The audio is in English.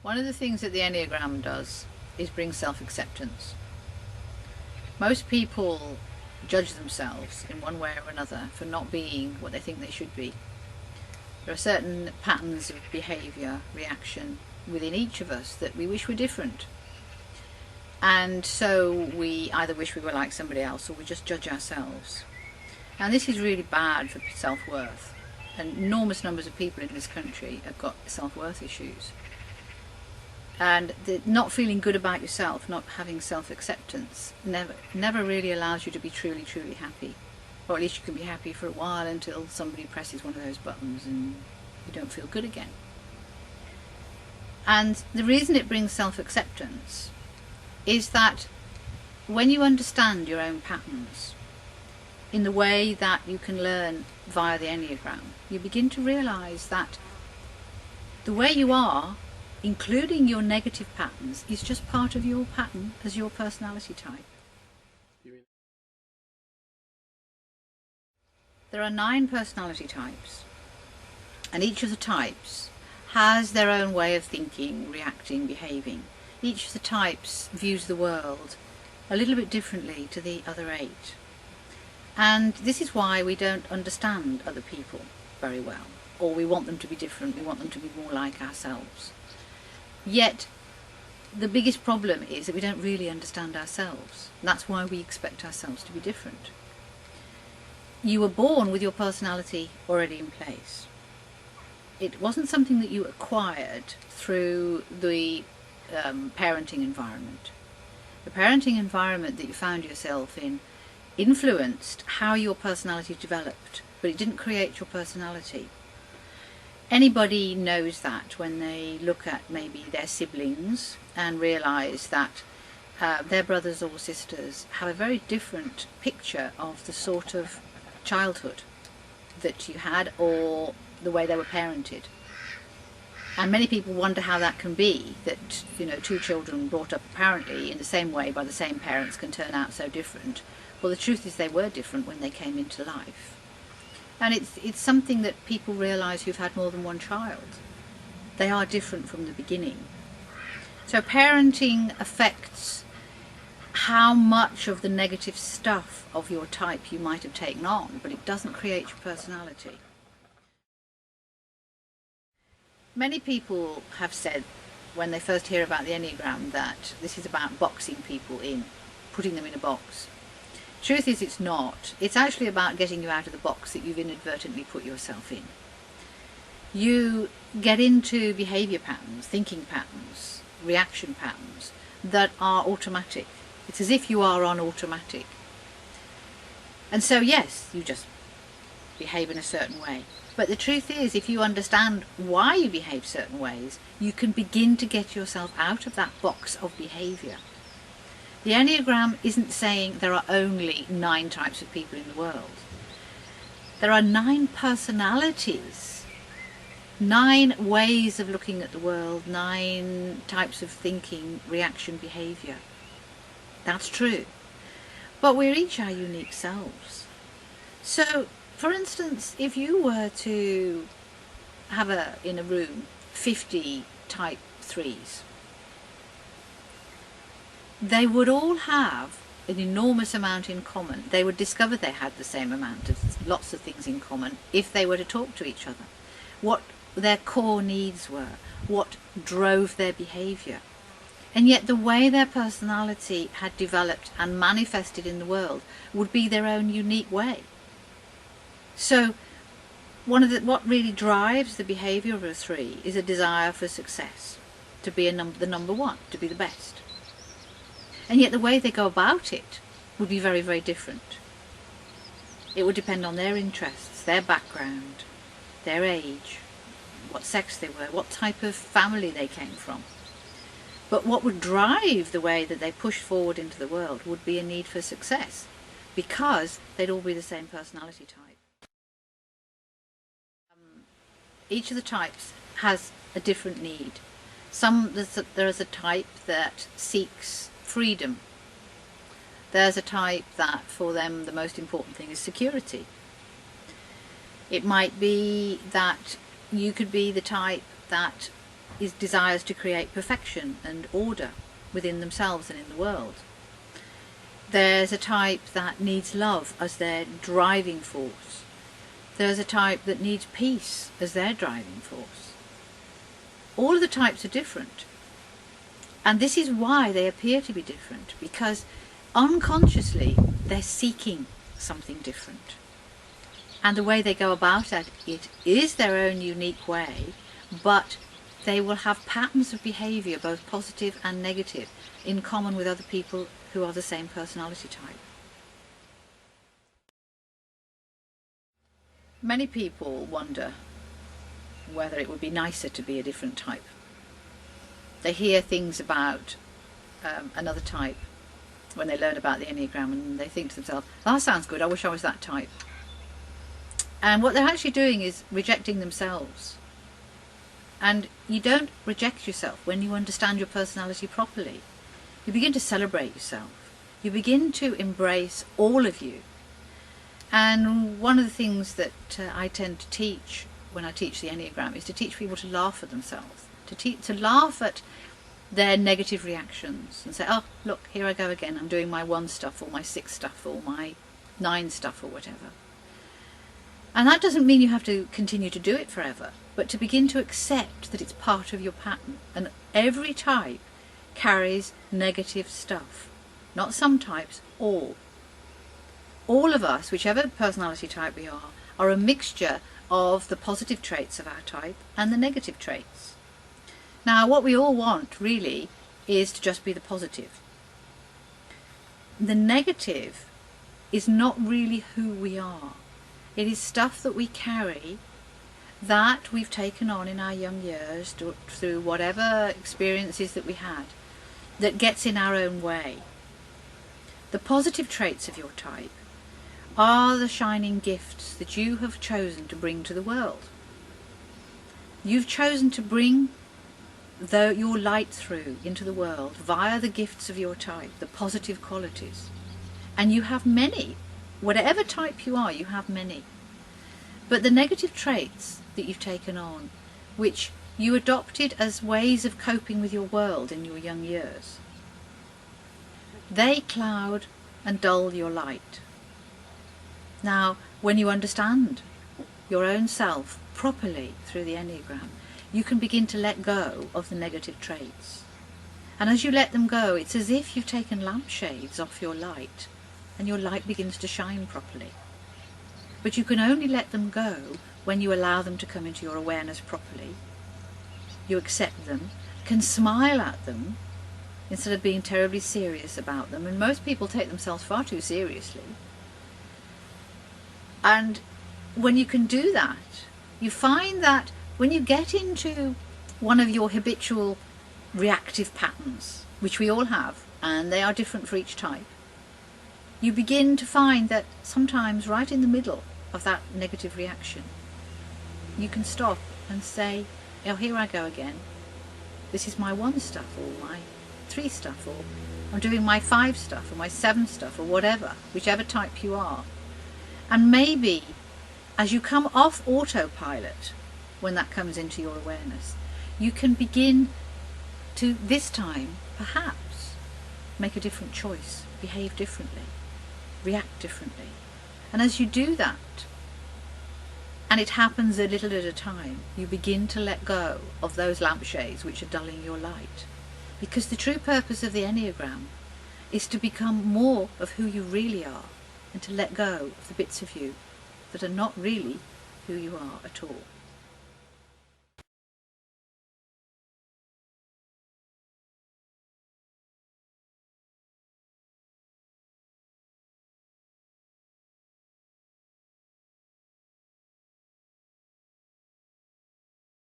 One of the things that the Enneagram does is bring self-acceptance. Most people judge themselves in one way or another for not being what they think they should be. There are certain patterns of behaviour, reaction within each of us that we wish were different. And so we either wish we were like somebody else or we just judge ourselves. And this is really bad for self-worth. And enormous numbers of people in this country have got self-worth issues. And not feeling good about yourself, not having self-acceptance, never really allows you to be truly happy. Or at least you can be happy for a while until somebody presses one of those buttons and you don't feel good again. And the reason it brings self-acceptance is that when you understand your own patterns in the way that you can learn via the Enneagram, you begin to realise that the way you are, including your negative patterns, is just part of your pattern as your personality type. There are 9 personality types, and each of the types has their own way of thinking, reacting, behaving. Each of the types views the world a little bit differently to the other 8. And this is why we don't understand other people very well, or we want them to be different, we want them to be more like ourselves. Yet the biggest problem is that we don't really understand ourselves. And that's why we expect ourselves to be different. You were born with your personality already in place. It wasn't something that you acquired through the parenting environment. The parenting environment that you found yourself in influenced how your personality developed, but it didn't create your personality. Anybody knows that when they look at maybe their siblings and realise that their brothers or sisters have a very different picture of the sort of childhood that you had or the way they were parented. And many people wonder how that can be, that 2 children brought up apparently in the same way by the same parents can turn out so different. Well, the truth is they were different when they came into life. And it's something that people realise who've had more than one child. They are different from the beginning. So parenting affects how much of the negative stuff of your type you might have taken on, but it doesn't create your personality. Many people have said when they first hear about the Enneagram that this is about boxing people in, putting them in a box. Truth is it's not. It's actually about getting you out of the box that you've inadvertently put yourself in. You get into behaviour patterns, thinking patterns, reaction patterns that are automatic. It's as if you are on automatic. And so yes, you just behave in a certain way. But the truth is, if you understand why you behave certain ways, you can begin to get yourself out of that box of behaviour. The Enneagram isn't saying there are only 9 types of people in the world. There are 9 personalities, 9 ways of looking at the world, 9 types of thinking, reaction, behaviour. That's true. But we're each our unique selves. So, for instance, if you were to have in a room 50 type 3s, they would all have an enormous amount in common. They would discover they had the same amount of lots of things in common if they were to talk to each other. What their core needs were, what drove their behaviour. And yet the way their personality had developed and manifested in the world would be their own unique way. So what really drives the behaviour of a 3 is a desire for success, to be the number 1, to be the best. And yet the way they go about it would be very different. It would depend on their interests, their background, their age, what sex they were, what type of family they came from. But what would drive the way that they pushed forward into the world would be a need for success, because they'd all be the same personality type. Each of the types has a different need. There is a type that seeks freedom. There's a type that for them the most important thing is security. It might be that you could be the type that desires to create perfection and order within themselves and in the world. There's a type that needs love as their driving force. There's a type that needs peace as their driving force. All of the types are different. And this is why they appear to be different, because unconsciously they're seeking something different. And the way they go about it is their own unique way, but they will have patterns of behaviour, both positive and negative, in common with other people who are the same personality type. Many people wonder whether it would be nicer to be a different type. They hear things about another type when they learn about the Enneagram, and they think to themselves, that sounds good, I wish I was that type. And what they're actually doing is rejecting themselves. And you don't reject yourself when you understand your personality properly. You begin to celebrate yourself. You begin to embrace all of you. And one of the things that I tend to teach when I teach the Enneagram is to teach people to laugh at themselves, to laugh at their negative reactions and say, oh, look, here I go again, I'm doing my 1 stuff or my 6 stuff or my 9 stuff or whatever. And that doesn't mean you have to continue to do it forever, but to begin to accept that it's part of your pattern. And every type carries negative stuff. Not some types, all. All of us, whichever personality type we are a mixture of the positive traits of our type and the negative traits. Now, what we all want, really, is to just be the positive. The negative is not really who we are. It is stuff that we carry that we've taken on in our young years through whatever experiences that we had that gets in our own way. The positive traits of your type are the shining gifts that you have chosen to bring to the world. You've chosen to bring your light through into the world via the gifts of your type, the positive qualities. And you have many. Whatever type you are, you have many. But the negative traits that you've taken on, which you adopted as ways of coping with your world in your young years, they cloud and dull your light. Now, when you understand your own self properly through the Enneagram, you can begin to let go of the negative traits. And as you let them go, it's as if you've taken lampshades off your light and your light begins to shine properly. But you can only let them go when you allow them to come into your awareness properly. You accept them, can smile at them instead of being terribly serious about them. And most people take themselves far too seriously. And when you can do that, you find that when you get into one of your habitual reactive patterns, which we all have, and they are different for each type, you begin to find that sometimes right in the middle of that negative reaction, you can stop and say, oh, here I go again. This is my 1 stuff or my 3 stuff, or I'm doing my 5 stuff or my 7 stuff or whatever, whichever type you are. And maybe as you come off autopilot, when that comes into your awareness, you can begin to, this time, perhaps, make a different choice, behave differently, react differently. And as you do that, and it happens a little at a time, you begin to let go of those lampshades which are dulling your light. Because the true purpose of the Enneagram is to become more of who you really are, and to let go of the bits of you that are not really who you are at all.